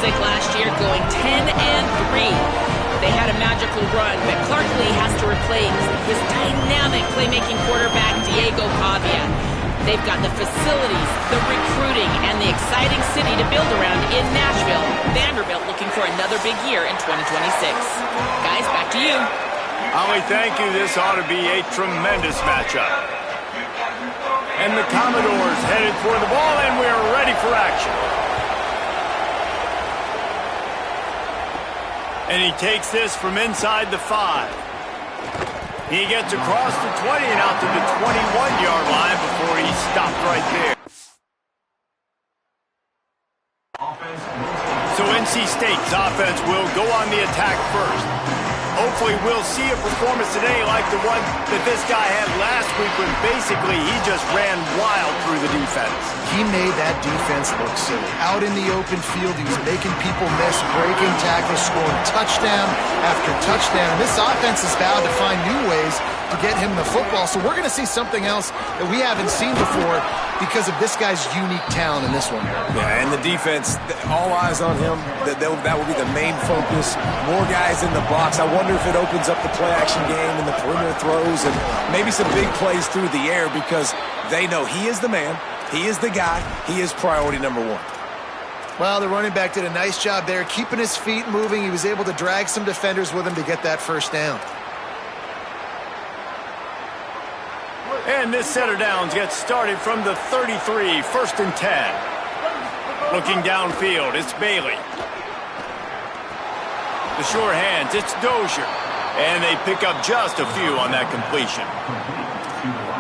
sick last year, going 10-3. They had a magical run, but Clark Lee has to replace his dynamic playmaking quarterback, Diego Pavia. They've got the facilities, the recruiting, and the exciting city to build around in Nashville. Vanderbilt looking for another big year in 2026. Guys, back to you. Ollie, thank you. This ought to be a tremendous matchup. And the Commodores headed for the ball, and we're ready for action. And he takes this from inside the 5. He gets across the 20 and out to the 21-yard line before he stopped right there. So NC State's offense will go on the attack first. Hopefully we'll see a performance today like the one that this guy had last week when basically he just ran wild through the defense. He made that defense look silly. Out in the open field, he was making people miss, breaking tackles, scoring touchdown after touchdown. And this offense is vowed to find new ways to get him the football. So we're going to see something else that we haven't seen before because of this guy's unique talent in this one. Yeah, and the defense, all eyes on him. That will be the main focus. More guys in the box. I wonder if it opens up the play-action game and the perimeter throws and maybe some big plays through the air because they know he is the man, he is the guy, he is priority number 1. Well, the running back did a nice job there, keeping his feet moving. He was able to drag some defenders with him to get that first down. And this set of downs gets started from the 33, 1st and 10. Looking downfield, it's Bailey. The short hands, it's Dozier. And they pick up just a few on that completion.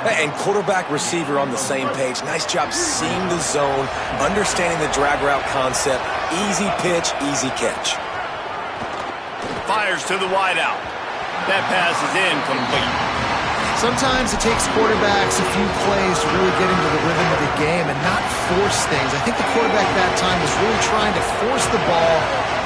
And quarterback receiver on the same page. Nice job seeing the zone, understanding the drag route concept. Easy pitch, easy catch. Fires to the wideout. That pass is incomplete. Sometimes it takes quarterbacks a few plays to really get into the rhythm of the game and not force things. I think the quarterback that time was really trying to force the ball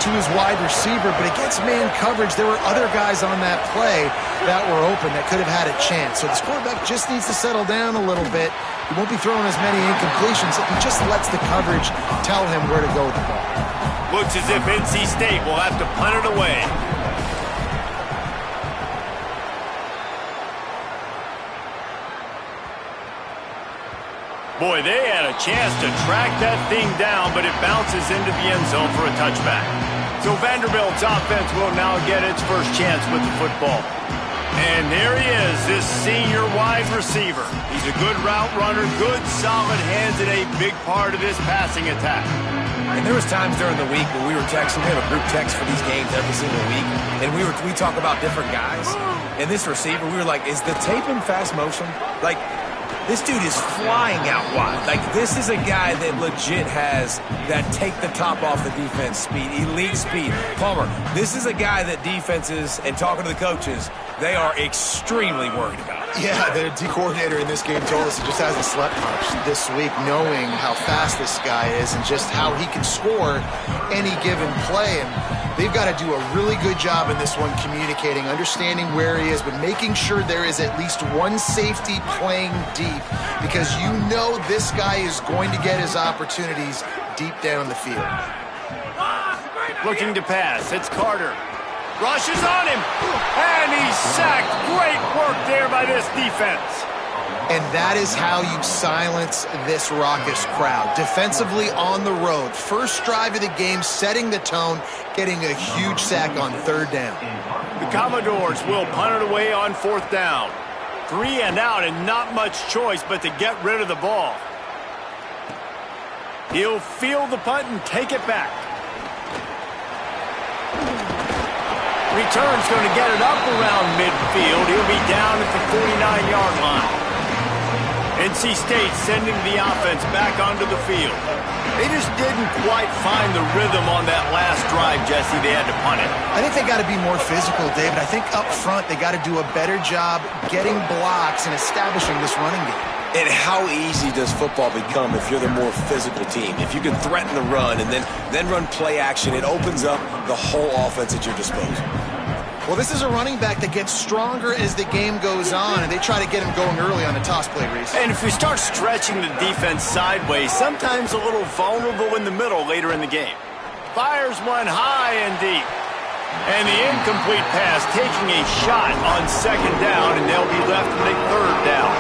to his wide receiver, but against man coverage, there were other guys on that play that were open that could have had a chance. So this quarterback just needs to settle down a little bit. He won't be throwing as many incompletions. He just lets the coverage tell him where to go with the ball. Looks as if NC State will have to punt it away. Boy, they had a chance to track that thing down, but it bounces into the end zone for a touchback. So Vanderbilt's offense will now get its first chance with the football. And there he is, this senior wide receiver. He's a good route runner, good solid hands, and a big part of this passing attack. And there was times during the week when we were texting. We have a group text for these games every single week, and we talk about different guys. And this receiver, we were like, is the tape in fast motion? Like, this dude is flying out wide. Like, this is a guy that legit has that take the top off the defense speed, elite speed. Palmer, this is a guy that defenses, and talking to the coaches, they are extremely worried about. Yeah, the D coordinator in this game told us he just hasn't slept much this week, knowing how fast this guy is and just how he can score any given play. And they've got to do a really good job in this one communicating, understanding where he is, but making sure there is at least one safety playing deep, because you know this guy is going to get his opportunities deep down the field. Looking to pass, it's Carter. Rushes on him, and he's sacked. Great work there by this defense. And that is how you silence this raucous crowd. Defensively on the road. First drive of the game, setting the tone, getting a huge sack on 3rd down. The Commodores will punt it away on 4th down. 3 and out, and not much choice but to get rid of the ball. He'll field the punt and take it back. Return's going to get it up around midfield. He'll be down at the 49-yard line. NC State sending the offense back onto the field. They just didn't quite find the rhythm on that last drive, Jesse. They had to punt it. I think they got to be more physical, David. I think up front they got to do a better job getting blocks and establishing this running game. And how easy does football become if you're the more physical team? If you can threaten the run and then run play action, it opens up the whole offense at your disposal. Well, this is a running back that gets stronger as the game goes on, and they try to get him going early on the toss play, Reese. And if we start stretching the defense sideways, sometimes a little vulnerable in the middle later in the game. Fires one high and deep. And the incomplete pass taking a shot on second down, and they'll be left with a third down.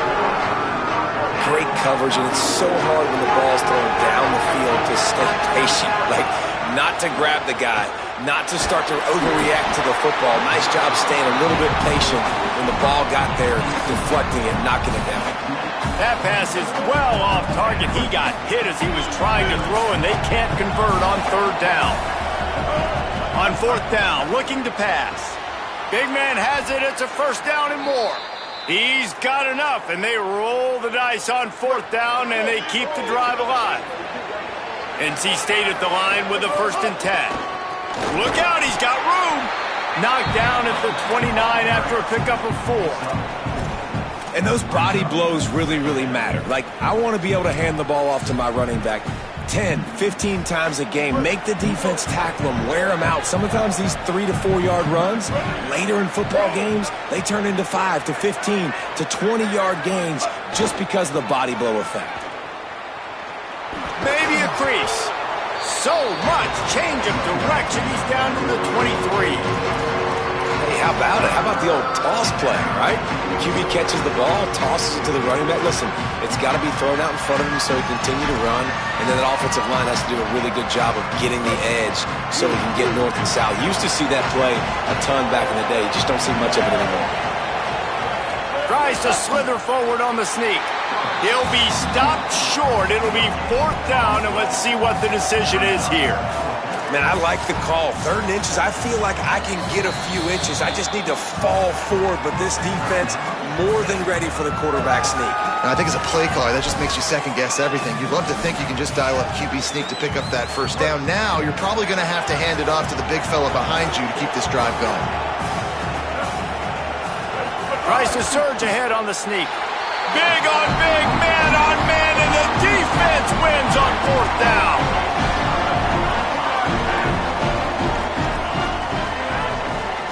Great coverage, and it's so hard when the ball's thrown down the field to stay patient. Like, not to grab the guy, not to start to overreact to the football. Nice job staying a little bit patient when the ball got there, deflecting it, knocking it down. That pass is well off target. He got hit as he was trying to throw, and they can't convert on third down. On fourth down, looking to pass. Big man has it. It's a first down and more. He's got enough, and they roll the dice on fourth down, and they keep the drive alive. NC State at the line with a 1st and 10. Look out, he's got room. Knocked down at the 29 after a pickup of 4. And those body blows really, really matter. Like, I want to be able to hand the ball off to my running back 10, 15 times a game. Make the defense tackle them, wear them out. Sometimes these 3 to 4 yard runs, later in football games, they turn into 5 to 15 to 20 yard gains just because of the body blow effect. Maybe a crease. So much change of direction. He's down to the 23. Hey, how about it? How about the old toss play, right? QB catches the ball, tosses it to the running back. Listen, it's got to be thrown out in front of him so he can continue to run, and then that offensive line has to do a really good job of getting the edge so he can get north and south. Used to see that play a ton back in the day. You just don't see much of it anymore. Tries to slither forward on the sneak. He'll be stopped short. It'll be 4th down, and let's see what the decision is here. Man, I like the call. 3rd and inches, I feel like I can get a few inches. I just need to fall forward, but this defense more than ready for the quarterback sneak. Now, I think as a play caller, that just makes you second-guess everything. You'd love to think you can just dial up QB sneak to pick up that 1st down. Now, you're probably going to have to hand it off to the big fella behind you to keep this drive going. Tries to surge ahead on the sneak. Big on big, man on man, and the defense wins on 4th down.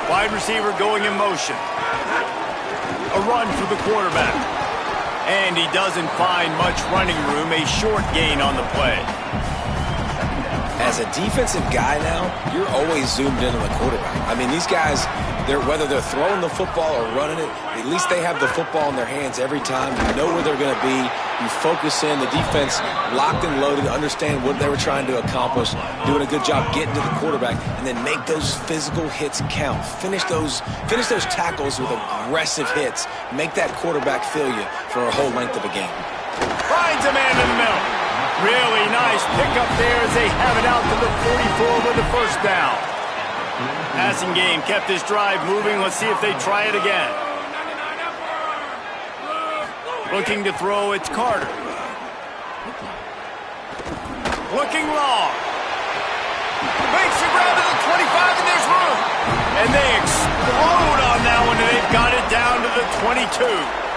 Wide receiver going in motion. A run for the quarterback. And he doesn't find much running room, a short gain on the play. As a defensive guy now, you're always zoomed in on the quarterback. I mean, these guys, whether they're throwing the football or running it, at least they have the football in their hands every time. You know where they're going to be. You focus in. The defense locked and loaded, understand what they were trying to accomplish, doing a good job getting to the quarterback, and then make those physical hits count. Finish those tackles with aggressive hits. Make that quarterback feel you for a whole length of a game. Finds a man in the middle. Really nice pickup there as they have it out to the 44 with the 1st down. Passing game kept this drive moving. Let's see if they try it again. Looking to throw, it's Carter. Looking long. Makes the grab to the 25, and there's room. And they explode on that one, and they've got it down to the 22.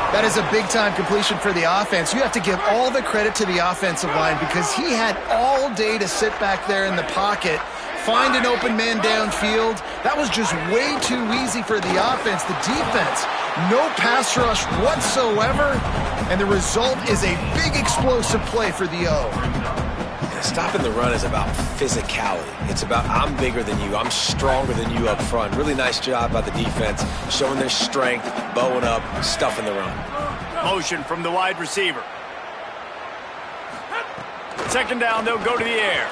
That is a big-time completion for the offense. You have to give all the credit to the offensive line because he had all day to sit back there in the pocket, find an open man downfield. That was just way too easy for the offense. The defense, no pass rush whatsoever, and the result is a big explosive play for the O. Stopping the run is about physicality. It's about I'm bigger than you. I'm stronger than you up front. Really nice job by the defense, showing their strength, bowing up, stuffing the run. Motion from the wide receiver. 2nd down, they'll go to the air.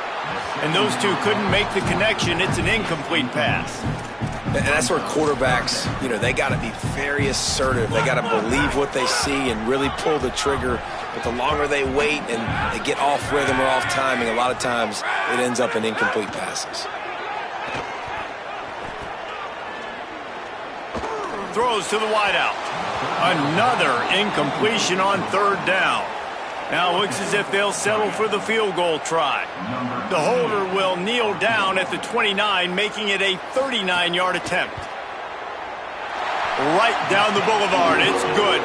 And those two couldn't make the connection. It's an incomplete pass. And that's where quarterbacks, they got to be very assertive. They got to believe what they see and really pull the trigger. But the longer they wait and they get off rhythm or off timing, a lot of times it ends up in incomplete passes. Throws to the wideout. Another incompletion on 3rd down. Now looks as if they'll settle for the field goal try. The holder will kneel down at the 29, making it a 39-yard attempt. Right down the boulevard. It's good.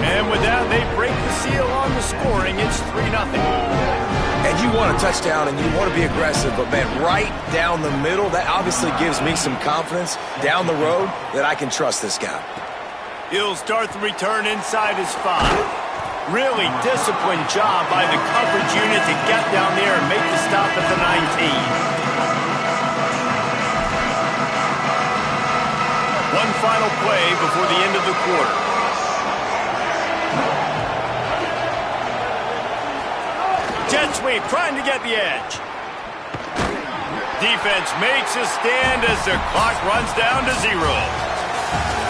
And with that, they break the seal on the scoring. It's 3-0. And you want a touchdown and you want to be aggressive, but, man, right down the middle, that obviously gives me some confidence down the road that I can trust this guy. He'll start the return inside his 5. Really disciplined job by the coverage unit to get down there and make the stop at the 19. One final play before the end of the quarter. Jet sweep, trying to get the edge. Defense makes a stand as the clock runs down to 0.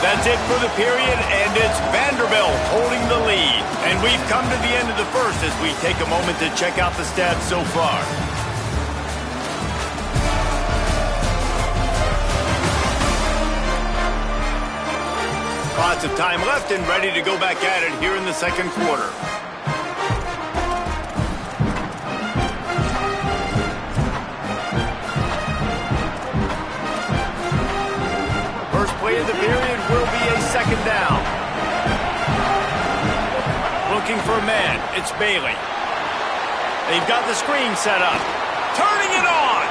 That's it for the period, and it's Vanderbilt holding the lead. And we've come to the end of the first as we take a moment to check out the stats so far. Lots of time left and ready to go back at it here in the second quarter. First play of the period will be a second down. Looking for a man. It's Bailey. They've got the screen set up. Turning it on.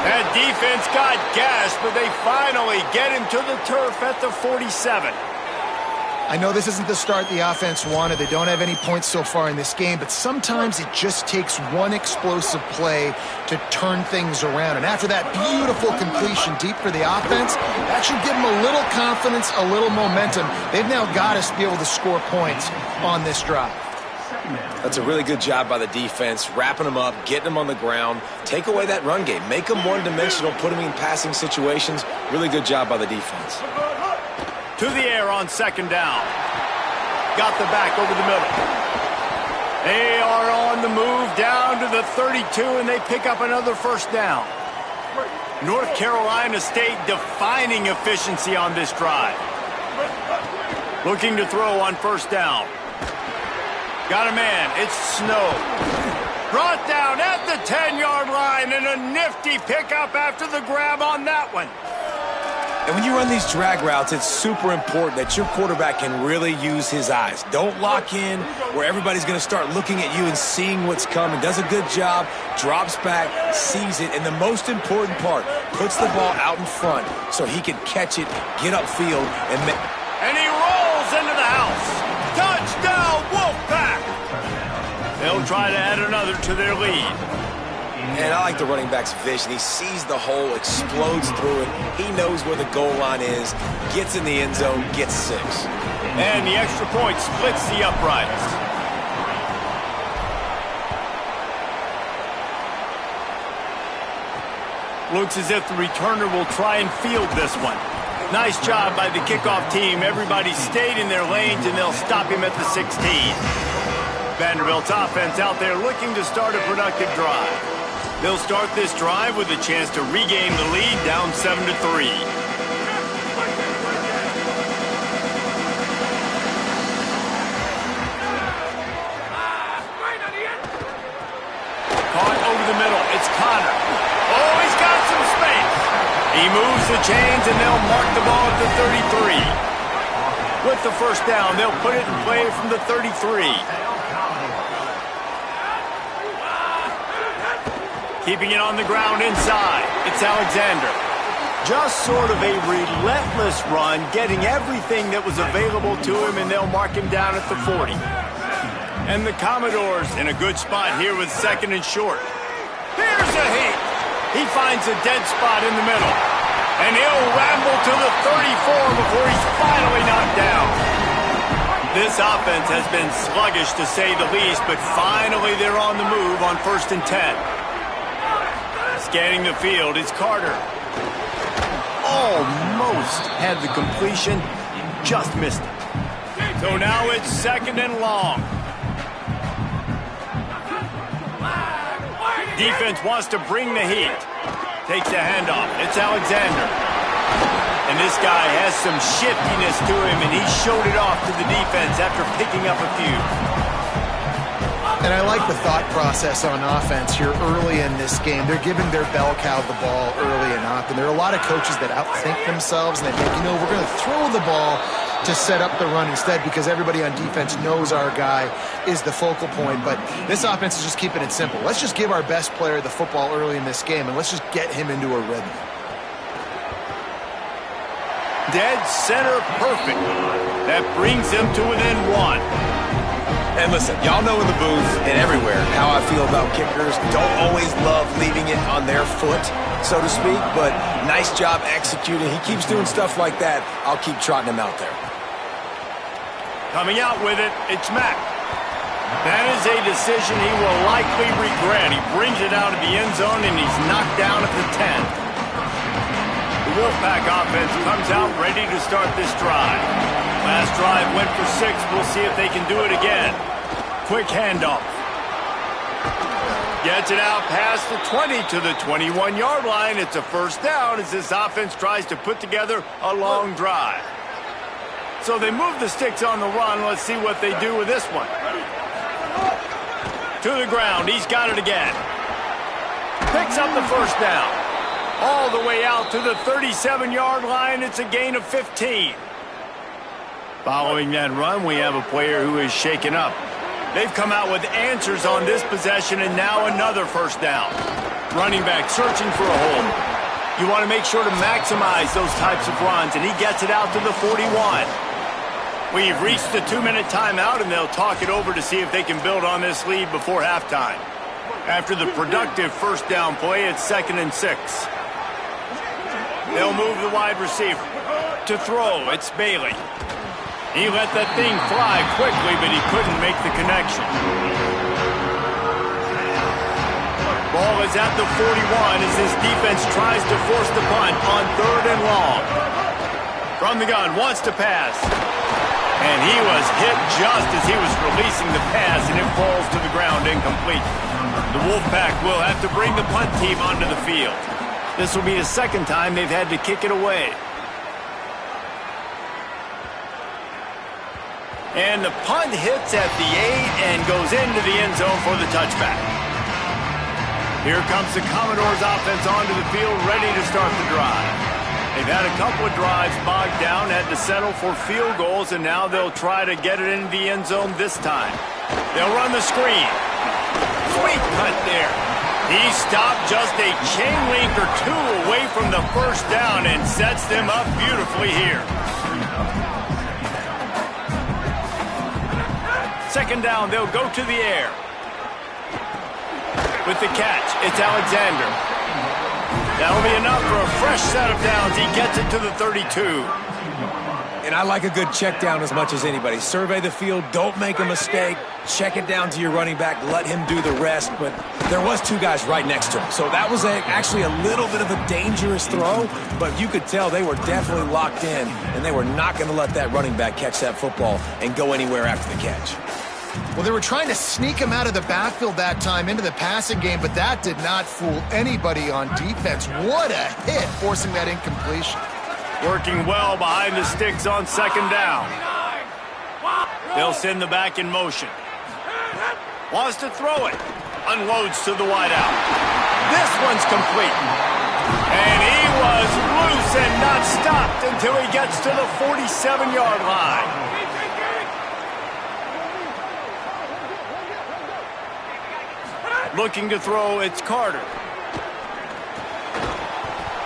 That defense got gashed, but they finally get him to the turf at the 47. I know this isn't the start the offense wanted. They don't have any points so far in this game, but sometimes it just takes one explosive play to turn things around. And after that beautiful completion deep for the offense, that should give them a little confidence, a little momentum. They've now got to be able to score points on this drive. That's a really good job by the defense, wrapping them up, getting them on the ground, take away that run game, make them one-dimensional, put them in passing situations. Really good job by the defense. To the air on second down. Got the back over the middle. They are on the move down to the 32, and they pick up another first down. North Carolina State defining efficiency on this drive. Looking to throw on first down. Got a man. It's Snow. Brought down at the 10-yard line, and a nifty pickup after the grab on that one. And when you run these drag routes, it's super important that your quarterback can really use his eyes. Don't lock in where everybody's going to start looking at you and seeing what's coming. Does a good job, drops back, sees it, and the most important part, puts the ball out in front so he can catch it, get upfield, and he rolls into the house. Touchdown, Wolfpack! They'll try to add another to their lead. And I like the running back's vision. He sees the hole, explodes through it. He knows where the goal line is, gets in the end zone, gets 6. And the extra point splits the uprights. Looks as if the returner will try and field this one. Nice job by the kickoff team. Everybody stayed in their lanes, and they'll stop him at the 16. Vanderbilt's offense out there looking to start a productive drive. They'll start this drive with a chance to regain the lead down 7-3. Caught over the middle. It's Connor. Oh, he's got some space. He moves the chains, and they'll mark the ball at the 33. With the first down, they'll put it in play from the 33. Keeping it on the ground inside. It's Alexander. Just sort of a relentless run, getting everything that was available to him, and they'll mark him down at the 40. And the Commodores in a good spot here with second and short. Here's a hit. He finds a dead spot in the middle. And he'll ramble to the 34 before he's finally knocked down. This offense has been sluggish to say the least, but finally they're on the move on 1st and 10. Scanning the field, it's Carter. Almost had the completion, just missed it. So now it's second and long. Defense wants to bring the heat. Takes the handoff. It's Alexander. And this guy has some shiftiness to him, and he showed it off to the defense after picking up a few. And I like the thought process on offense here early in this game. They're giving their bell cow the ball early and often. There are a lot of coaches that outthink themselves, and they think, you know, we're going to throw the ball to set up the run instead because everybody on defense knows our guy is the focal point. But this offense is just keeping it simple. Let's just give our best player the football early in this game, and let's just get him into a rhythm. Dead center perfect. That brings them to within 1. And listen, y'all know in the booth and everywhere how I feel about kickers. Don't always love leaving it on their foot, so to speak, but nice job executing. He keeps doing stuff like that. I'll keep trotting him out there. Coming out with it, it's Mack. That is a decision he will likely regret. He brings it out of the end zone, and he's knocked down at the 10. The Wolfpack offense comes out ready to start this drive. Last drive went for 6. We'll see if they can do it again. Quick handoff. Gets it out past the 20 to the 21-yard line. It's a first down as this offense tries to put together a long drive. So they move the sticks on the run. Let's see what they do with this one. To the ground. He's got it again. Picks up the first down. All the way out to the 37-yard line. It's a gain of 15. Following that run, we have a player who is shaken up. They've come out with answers on this possession, and now another first down. Running back searching for a hole. You want to make sure to maximize those types of runs, and he gets it out to the 41. We've reached the 2-minute timeout, and they'll talk it over to see if they can build on this lead before halftime. After the productive first down play, it's 2nd and 6. They'll move the wide receiver. To throw, it's Bailey. He let that thing fly quickly, but he couldn't make the connection. Ball is at the 41 as this defense tries to force the punt on 3rd and long. From the gun, wants to pass. And he was hit just as he was releasing the pass, and it falls to the ground incomplete. The Wolfpack will have to bring the punt team onto the field. This will be the 2nd time they've had to kick it away. And the punt hits at the 8 and goes into the end zone for the touchback. Here comes the Commodores offense onto the field, ready to start the drive. They've had a couple of drives bogged down, had to settle for field goals, and now they'll try to get it into the end zone this time. They'll run the screen. Sweet cut there. He stopped just a chain link or 2 away from the first down and sets them up beautifully here. 2nd down, they'll go to the air. With the catch, it's Alexander. That'll be enough for a fresh set of downs. He gets it to the 32. And I like a good check down as much as anybody. Survey the field, don't make a mistake. Check it down to your running back, let him do the rest. But there was 2 guys right next to him. So that was actually a little bit of a dangerous throw, but you could tell they were definitely locked in, and they were not going to let that running back catch that football and go anywhere after the catch. Well, they were trying to sneak him out of the backfield that time into the passing game, but that did not fool anybody on defense. What a hit, forcing that incompletion. Working well behind the sticks on 2nd down. They'll send the back in motion. Wants to throw it. Unloads to the wideout. This one's complete. And he was loose and not stopped until he gets to the 47-yard line. Looking to throw, it's Carter.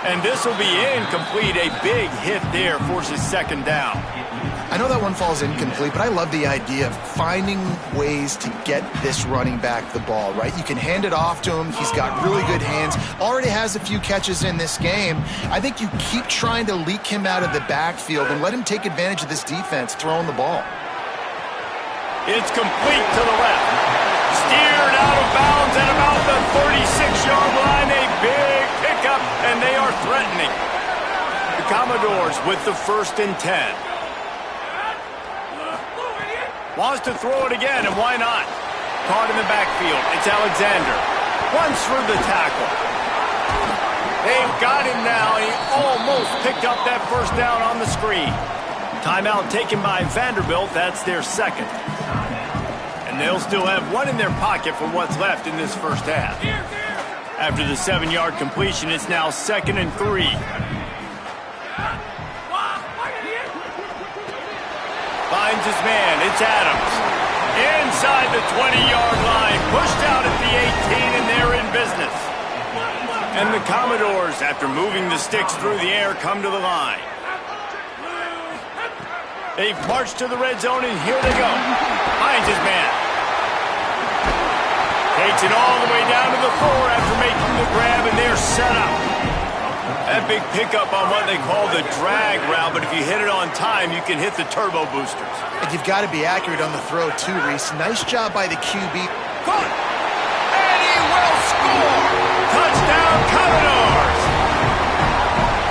And this will be incomplete. A big hit there forces 2nd down. I know that one falls incomplete, but I love the idea of finding ways to get this running back the ball, right? You can hand it off to him. He's got really good hands. Already has a few catches in this game. I think you keep trying to leak him out of the backfield and let him take advantage of this defense throwing the ball. It's complete to the left. Steered out of bounds at about the 36-yard line. A big pickup, and they are threatening. The Commodores with the 1st and 10. Wants to throw it again, and why not? Caught in the backfield. It's Alexander. Runs through the tackle. They've got him now. He almost picked up that first down on the screen. Timeout taken by Vanderbilt. That's their 2nd. And they'll still have 1 in their pocket for what's left in this first half. After the 7-yard completion, it's now 2nd and 3. Finds his man. It's Adams. Inside the 20-yard line. Pushed out at the 18, and they're in business. And the Commodores, after moving the sticks through the air, come to the line. They've marched to the red zone, and here they go. Finds his man. Takes it all the way down to the 4 after making the grab, and they're set up. That big pickup on what they call the drag route, but if you hit it on time, you can hit the turbo boosters. And you've got to be accurate on the throw, too, Reese. Nice job by the QB. Caught! And he will score! Touchdown, Commodores!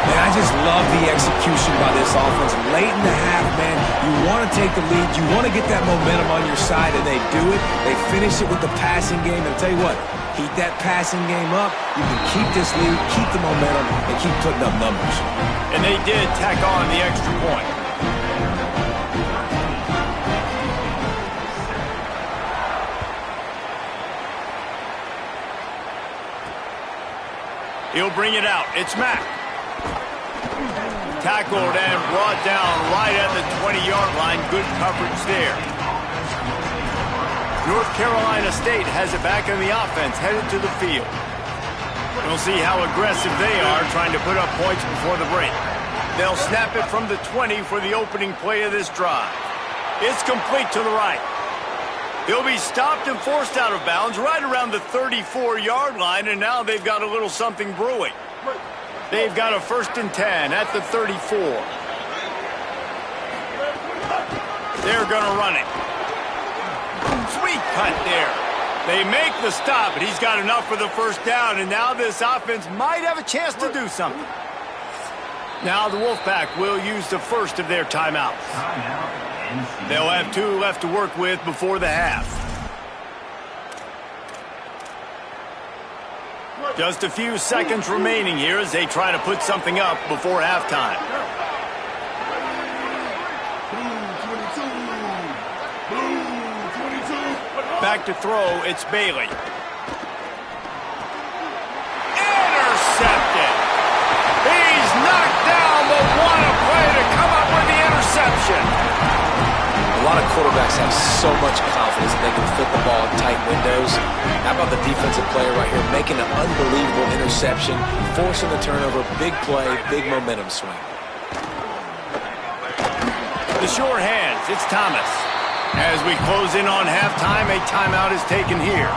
Man, I just love the execution by this offense. Late in the half, man, you want to take the lead. You want to get that momentum on your side, and they do it. They finish it with the passing game. And I'll tell you what, keep that passing game up. You can keep this lead, keep the momentum, and keep putting up numbers. And they did tack on the extra point. He'll bring it out. It's Mack. Tackled and brought down right at the 20-yard line. Good coverage there. North Carolina State has it back in the offense, headed to the field. We'll see how aggressive they are trying to put up points before the break. They'll snap it from the 20 for the opening play of this drive. It's complete to the right. He'll be stopped and forced out of bounds right around the 34-yard line, and now they've got a little something brewing. They've got a 1st and 10 at the 34. They're going to run it. Sweet cut there. They make the stop, but he's got enough for the 1st down, and now this offense might have a chance to do something. Now the Wolfpack will use the 1st of their timeouts. They'll have 2 left to work with before the half. Just a few seconds remaining here as they try to put something up before halftime. Back to throw, it's Bailey. Intercepted. He's knocked down, but what a play to come up with the interception. A lot of quarterbacks have so much confidence that they can fit the ball in tight windows. How about the defensive player right here making an unbelievable interception, forcing the turnover, big play, big momentum swing. The sure hands, it's Thomas. As we close in on halftime, a timeout is taken here.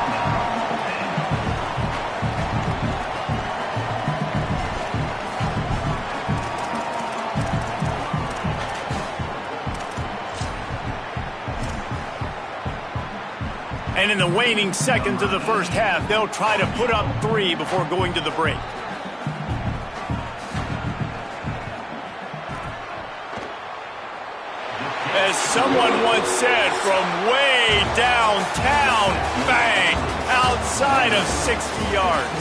And in the waning seconds of the 1st half, they'll try to put up 3 before going to the break. As someone once said, from way downtown, bang, outside of 60 yards.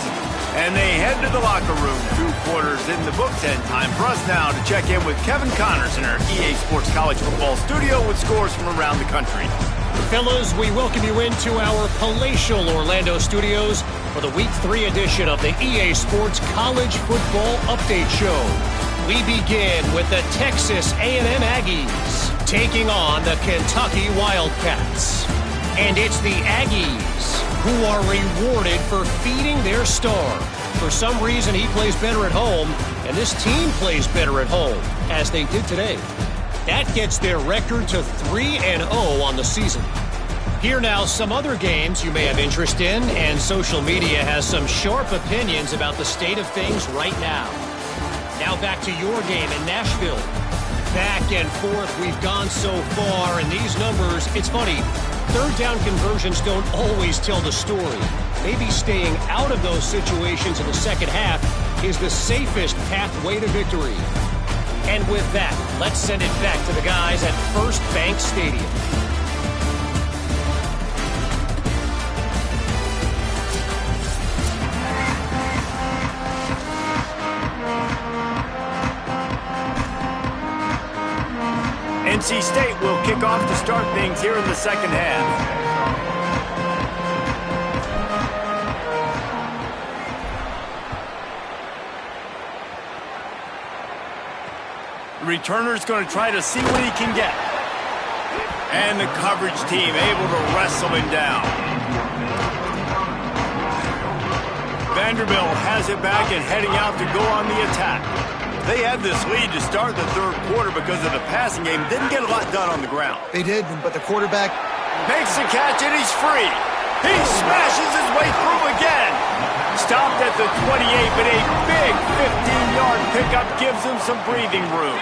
And they head to the locker room, 2 quarters in the books, and time for us now to check in with Kevin Connors in our EA Sports College Football studio with scores from around the country. Fellas, we welcome you into our palatial Orlando studios for the Week 3 edition of the EA Sports College Football Update Show. We begin with the Texas A&M Aggies taking on the Kentucky Wildcats. And it's the Aggies who are rewarded for feeding their star. For some reason, he plays better at home, and this team plays better at home, as they did today. That gets their record to 3-0 on the season. Here now, some other games you may have interest in, and social media has some sharp opinions about the state of things right now. Now back to your game in Nashville. Back and forth we've gone so far, and these numbers, it's funny, 3rd down conversions don't always tell the story. Maybe staying out of those situations in the 2nd half is the safest pathway to victory. And with that, let's send it back to the guys at First Bank Stadium. NC State will kick off to start things here in the 2nd half. Returner's going to try to see what he can get. And the coverage team able to wrestle him down. Vanderbilt has it back and heading out to go on the attack. They had this lead to start the third quarter because of the passing game. Didn't get a lot done on the ground. They did, but the quarterback makes the catch, and he's free. He smashes his way through again. Stopped at the 28, but a big 15-yard pickup gives him some breathing room.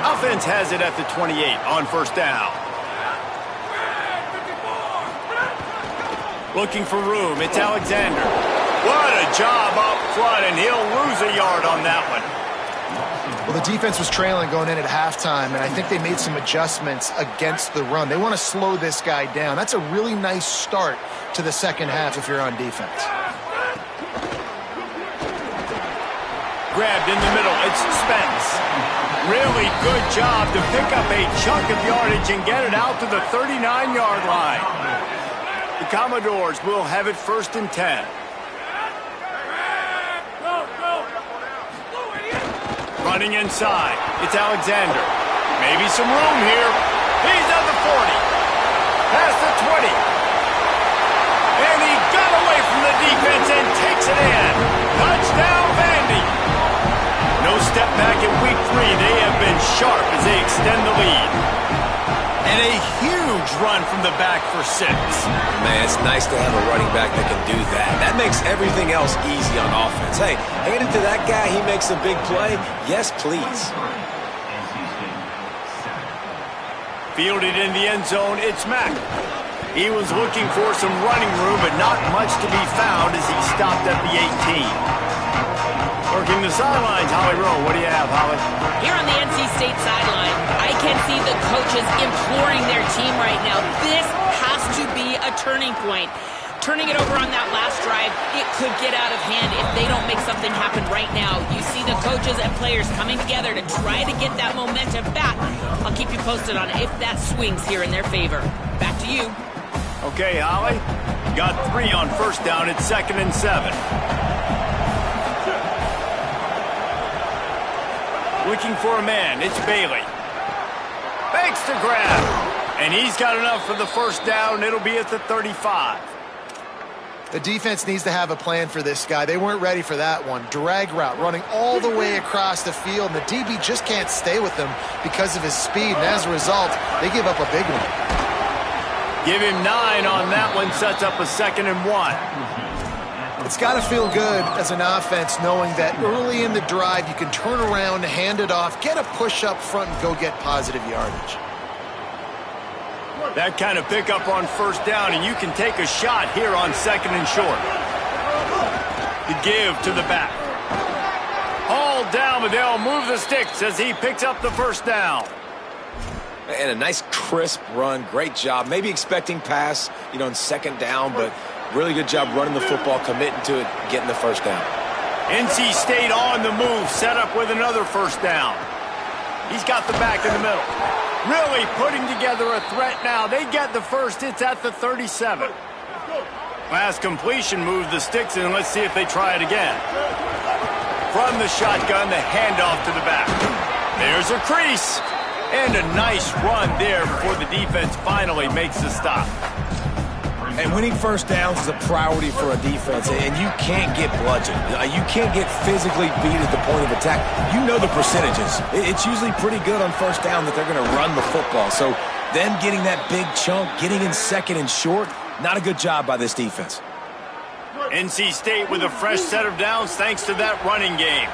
Offense has it at the 28 on first down. Looking for room, it's Alexander. What a job up front, and he'll lose a yard on that one. Well, the defense was trailing going in at halftime, and I think they made some adjustments against the run. They want to slow this guy down. That's a really nice start to the second half if you're on defense. Grabbed in the middle, it's Spence. Really good job to pick up a chunk of yardage and get it out to the 39-yard line. The Commodores will have it 1st and 10. Running inside, it's Alexander. Maybe some room here. He's at the 40. Past the 20. And he got away from the defense and takes it in. Touchdown, Vandy. No step back in week 3. They have been sharp as they extend the lead. And a huge run from the back for 6. Man, it's nice to have a running back that can do that. That makes everything else easy on offense. Hey, hand it to that guy, he makes a big play. Yes, please. Fielded in the end zone, it's Mack. He was looking for some running room, but not much to be found as he stopped at the 18. Working the sidelines, Holly Rowe. What do you have, Holly? Here on the NC State sideline, I can see the coaches imploring their team right now. This has to be a turning point. Turning it over on that last drive, it could get out of hand if they don't make something happen right now. You see the coaches and players coming together to try to get that momentum back. I'll keep you posted on if that swings here in their favor. Back to you. Okay, Holly. Got 3 on first down. It's 2nd and 7. Looking for a man, it's Bailey. Makes the grab. And he's got enough for the first down. It'll be at the 35. The defense needs to have a plan for this guy. They weren't ready for that one. Drag route, running all the way across the field, and the DB just can't stay with him because of his speed. And as a result, they give up a big one. Give him 9 on that one, sets up a 2nd and 1. It's got to feel good as an offense knowing that early in the drive you can turn around, hand it off, get a push up front, and go get positive yardage. That kind of pickup on first down, and you can take a shot here on 2nd and short. The give to the back. Hauled down, but they'll move the sticks as he picks up the first down. And a nice crisp run. Great job. Maybe expecting pass, in 2nd down, but really good job running the football, committing to it, getting the first down. NC State on the move, set up with another first down. He's got the back in the middle. Really putting together a threat now. They get the first. It's at the 37. Last completion moved the sticks in. Let's see if they try it again. From the shotgun, the handoff to the back. There's a crease. And a nice run there before the defense finally makes the stop. And winning first downs is a priority for a defense, and you can't get bludgeoned. You can't get physically beat at the point of attack. You know the percentages. It's usually pretty good on first down that they're going to run the football. So them getting that big chunk, getting in 2nd and short, not a good job by this defense. NC State with a fresh set of downs thanks to that running game.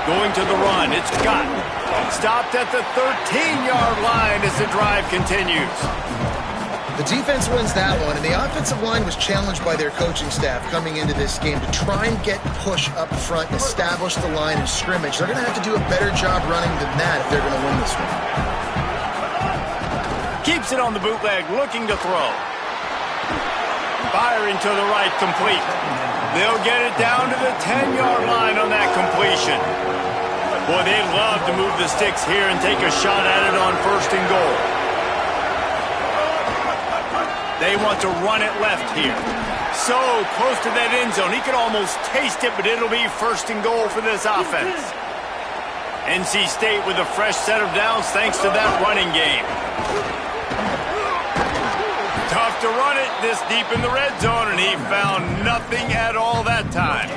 Going to the run, it's Scott. Stopped at the 13-yard line as the drive continues. The defense wins that one, and the offensive line was challenged by their coaching staff coming into this game to try and get push up front, establish the line of scrimmage. They're going to have to do a better job running than that if they're going to win this one. Keeps it on the bootleg, looking to throw. Firing to the right, complete. They'll get it down to the 10-yard line on that completion. Boy, they'd love to move the sticks here and take a shot at it on 1st and goal. They want to run it left here. So close to that end zone. He could almost taste it, but it'll be 1st and goal for this offense. NC State with a fresh set of downs thanks to that running game. Tough to run it this deep in the red zone, and he found nothing at all that time.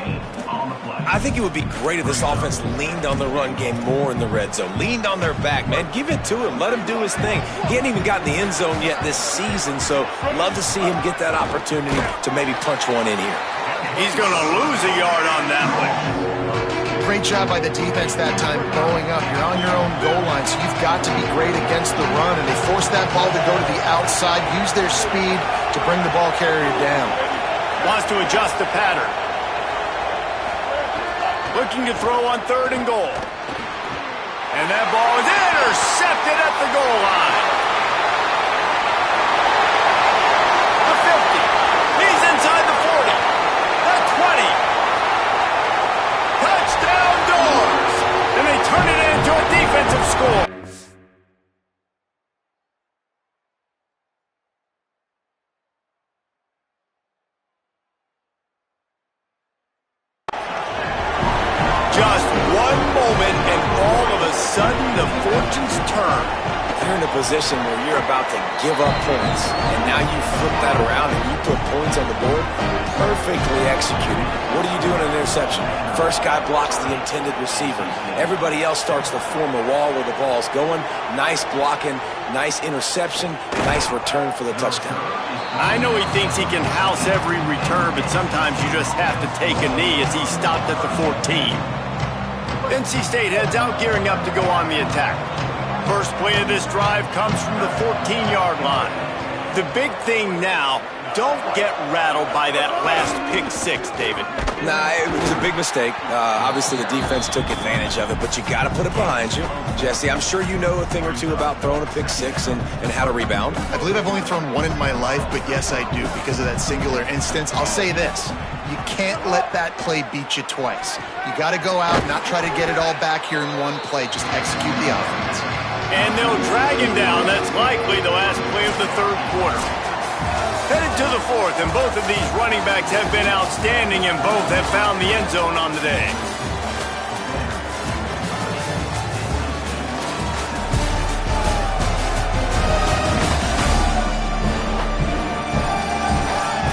I think it would be great if this offense leaned on the run game more in the red zone. Leaned on their back, man. Give it to him. Let him do his thing. He hadn't even gotten the end zone yet this season, so love to see him get that opportunity to maybe punch one in here. He's going to lose a yard on that one. Great job by the defense that time, bowing up. You're on your own goal line, so you've got to be great against the run, and they forced that ball to go to the outside, use their speed to bring the ball carrier down. Wants to adjust the pattern. Looking to throw on 3rd and goal. And that ball is intercepted at the goal line. The 50. He's inside the 40. The 20. Touchdown Doors! And they turn it into a defensive score. Just one moment and all of a sudden the fortunes turn. You're in a position where you're about to give up points, and now you flip that around and you put points on the board. Perfectly executed. What do you do in an interception? First guy blocks the intended receiver. Everybody else starts to form a wall where the ball's going. Nice blocking, nice interception, nice return for the touchdown. I know he thinks he can house every return, but sometimes you just have to take a knee as he stopped at the 14. NC State heads out gearing up to go on the attack. First play of this drive comes from the 14-yard line. The big thing now, don't get rattled by that last pick 6, David. Nah, it was a big mistake. Obviously, the defense took advantage of it, but you got to put it behind you. Jesse, I'm sure you know a thing or two about throwing a pick 6 and how to rebound. I believe I've only thrown one in my life, but yes, I do because of that singular instance. I'll say this. You can't let that play beat you twice. You got to go out, not try to get it all back here in one play. Just execute the offense. And they'll drag him down. That's likely the last play of the 3rd quarter. Headed to the 4th, and both of these running backs have been outstanding, and both have found the end zone on the day.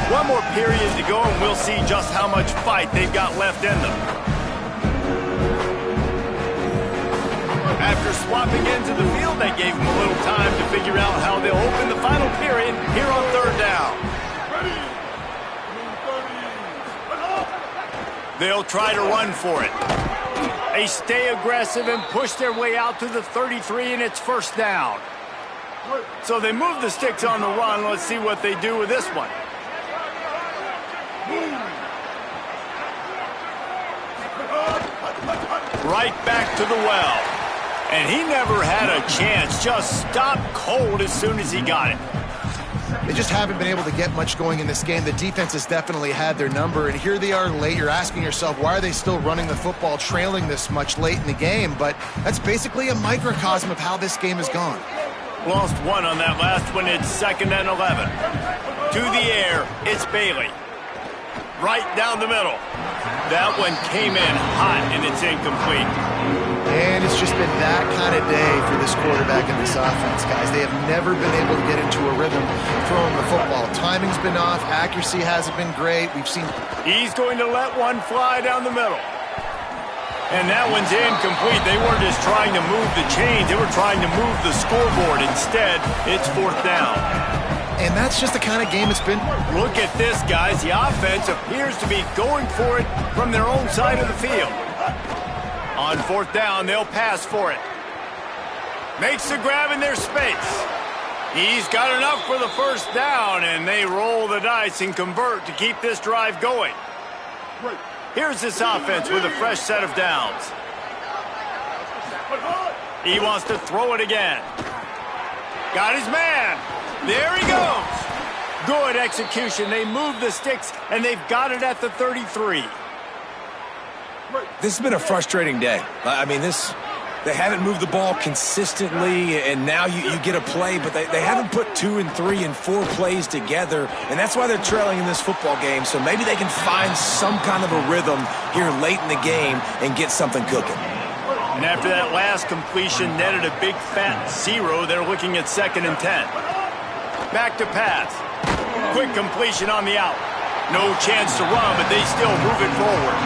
One more period to go, and we'll see just how much fight they've got left in them. After swapping into the field, that gave them a little time to figure out how they'll open the final period here on 3rd down. They'll try to run for it. They stay aggressive and push their way out to the 33, and it's 1st down. So they move the sticks on the run. Let's see what they do with this one. Right back to the well. And he never had a chance. Just stopped cold as soon as he got it. They just haven't been able to get much going in this game. The defense has definitely had their number, and here they are late. You're asking yourself, why are they still running the football, trailing this much late in the game? But that's basically a microcosm of how this game has gone. Lost one on that last one. It's 2nd and 11. To the air, it's Bailey. Right down the middle. That one came in hot, and it's incomplete. And it's just been that kind of day for this quarterback and this offense, guys. They have never been able to get into a rhythm throwing the football. Timing's been off. Accuracy hasn't been great. We've seen... He's going to let one fly down the middle. And that one's incomplete. They weren't just trying to move the chains. They were trying to move the scoreboard. Instead, it's 4th down. And that's just the kind of game it's been. Look at this, guys. The offense appears to be going for it from their own side of the field. On 4th down, they'll pass for it. Makes the grab in their space. He's got enough for the 1st down, and they roll the dice and convert to keep this drive going. Here's this offense with a fresh set of downs. He wants to throw it again. Got his man. There he goes. Good execution. They move the sticks, and they've got it at the 33. This has been a frustrating day. I mean, they haven't moved the ball consistently, and now you get a play, but they haven't put 2 and 3 and 4 plays together, and that's why they're trailing in this football game. So maybe they can find some kind of a rhythm here late in the game and get something cooking. And after that last completion netted a big fat 0, they're looking at 2nd and 10. Back to pass. Quick completion on the out. No chance to run, but they still move it forward.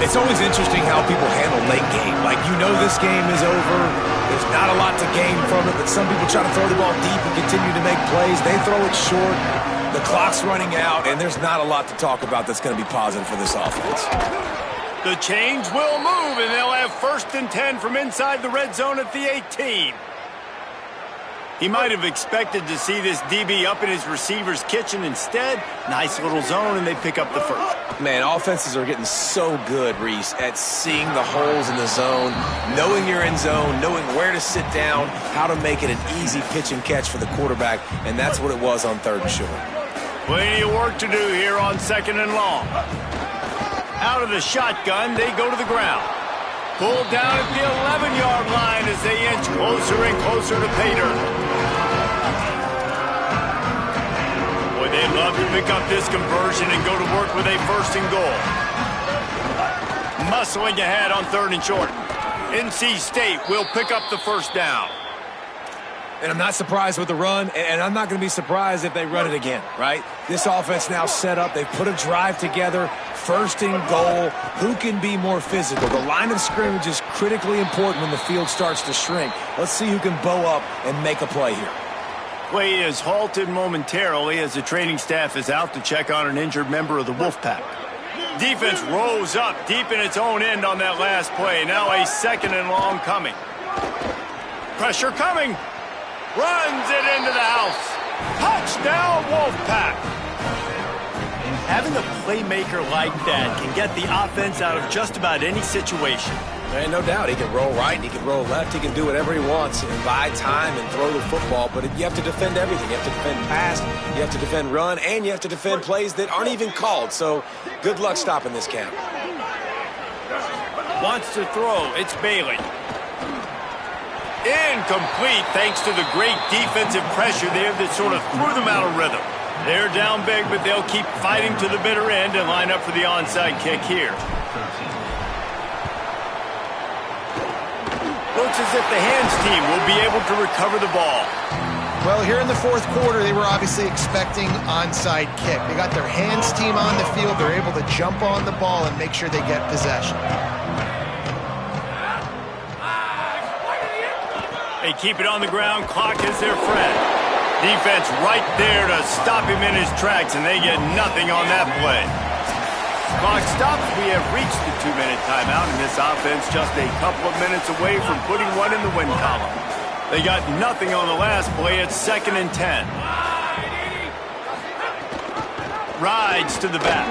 It's always interesting how people handle late game. Like, you know this game is over. There's not a lot to gain from it, but some people try to throw the ball deep and continue to make plays. They throw it short. The clock's running out, and there's not a lot to talk about that's going to be positive for this offense. The change will move, and they'll have 1st and 10 from inside the red zone at the 18. He might have expected to see this DB up in his receiver's kitchen. Instead, nice little zone, and they pick up the first. Man, offenses are getting so good, Reese, at seeing the holes in the zone, knowing you're in zone, knowing where to sit down, how to make it an easy pitch and catch for the quarterback, and that's what it was on 3rd and short. Plenty of work to do here on 2nd and long. Out of the shotgun, they go to the ground. Pulled down at the 11-yard line as they inch closer and closer to pay dirt. Boy, they'd love to pick up this conversion and go to work with a 1st and goal. Muscling ahead on 3rd and short. NC State will pick up the 1st down. And I'm not surprised with the run, and I'm not going to be surprised if they run it again, right? This offense now set up. They've put a drive together. 1st and goal. Who can be more physical? The line of scrimmage is critically important when the field starts to shrink. Let's see who can bow up and make a play here. Play is halted momentarily as the training staff is out to check on an injured member of the Wolfpack. Defense rose up deep in its own end on that last play. Now a 2nd and long coming. Pressure coming. Runs it into the house. Touchdown, Wolfpack. Having a playmaker like that can get the offense out of just about any situation. And no doubt, he can roll right, he can roll left, he can do whatever he wants and buy time and throw the football, but you have to defend everything. You have to defend pass, you have to defend run, and you have to defend plays that aren't even called. So good luck stopping this cat. Wants to throw. It's Bailey. Incomplete thanks to the great defensive pressure there that sort of threw them out of rhythm. They're down big, but they'll keep fighting to the bitter end and line up for the onside kick here. Looks as if the hands team will be able to recover the ball. Well, here in the 4th quarter, they were obviously expecting onside kick. They got their hands team on the field. They're able to jump on the ball and make sure they get possession. They keep it on the ground. Clock is their friend. Defense right there to stop him in his tracks, and they get nothing on that play. Clock stops. We have reached the 2-minute timeout, and this offense just a couple of minutes away from putting one in the win column. They got nothing on the last play. It's 2nd and 10. Rides to the back.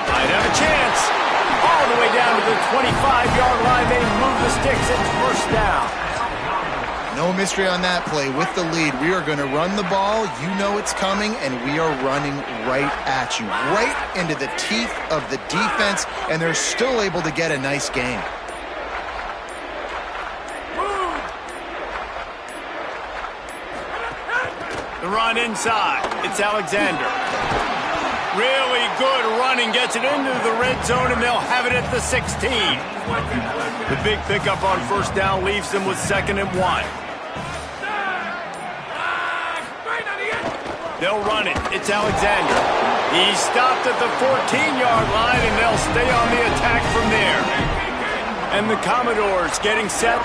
Might have a chance. All the way down to the 25-yard line. They move the sticks. It's 1st down. No mystery on that play. With the lead, we are going to run the ball. You know it's coming, and we are running right at you, right into the teeth of the defense, and they're still able to get a nice game. The run inside. It's Alexander. Really good running. Gets it into the red zone, and they'll have it at the 16. The big pickup on 1st down leaves them with 2nd and 1. They'll run it. It's Alexander. He's stopped at the 14-yard line, and they'll stay on the attack from there. And the Commodores getting set.